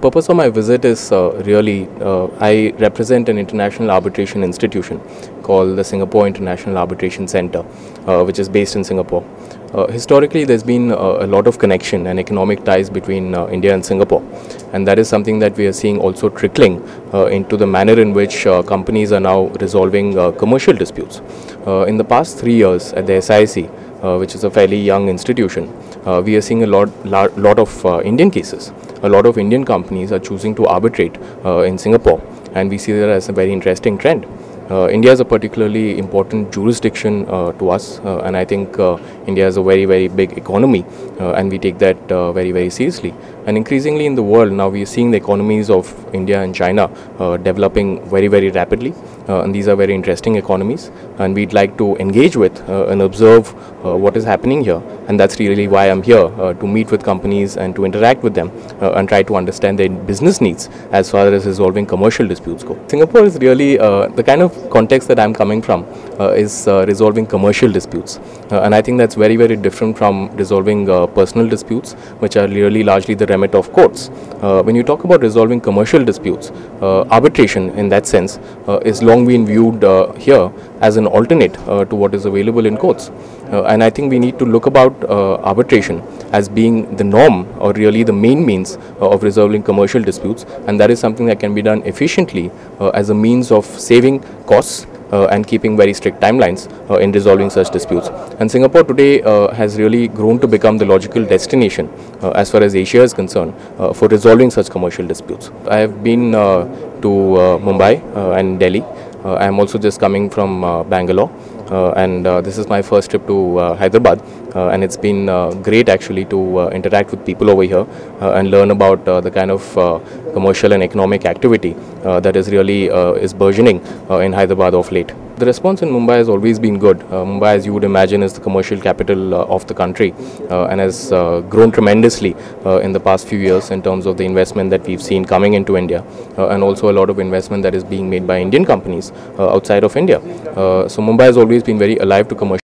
purpose of my visit is I represent an international arbitration institution called the Singapore International Arbitration Center, which is based in Singapore. Historically, there's been a lot of connection and economic ties between India and Singapore, and that is something that we are seeing also trickling into the manner in which companies are now resolving commercial disputes. In the past 3 years at the SIC, which is a fairly young institution, we are seeing a lot of Indian cases. A lot of Indian companies are choosing to arbitrate in Singapore, and we see that as a very interesting trend. India is a particularly important jurisdiction to us, and I think India is a very big economy, and we take that very seriously. And increasingly in the world now, we are seeing the economies of India and China developing very rapidly, and these are very interesting economies, and we'd like to engage with and observe what is happening here, and that's really why I'm here, to meet with companies and to interact with them and try to understand their business needs as far as resolving commercial disputes go. Singapore is really the kind of context that I'm coming from is resolving commercial disputes, and I think that's very different from resolving personal disputes, which are really largely the remit of courts. When you talk about resolving commercial disputes, arbitration in that sense is long been viewed here as an alternate to what is available in courts, and I think we need to look about arbitration as being the norm, or really the main means of resolving commercial disputes, and that is something that can be done efficiently as a means of saving costs and keeping very strict timelines in resolving such disputes. And Singapore today has really grown to become the logical destination as far as Asia is concerned for resolving such commercial disputes. I have been to Mumbai and Delhi. I am also just coming from Bangalore, and this is my first trip to Hyderabad, and it's been great actually to interact with people over here and learn about the kind of commercial and economic activity that is really is burgeoning in Hyderabad of late. The response in Mumbai has always been good. Mumbai, as you would imagine, is the commercial capital of the country and has grown tremendously in the past few years in terms of the investment that we've seen coming into India, and also a lot of investment that is being made by Indian companies outside of India. So Mumbai has always been very alive to commercial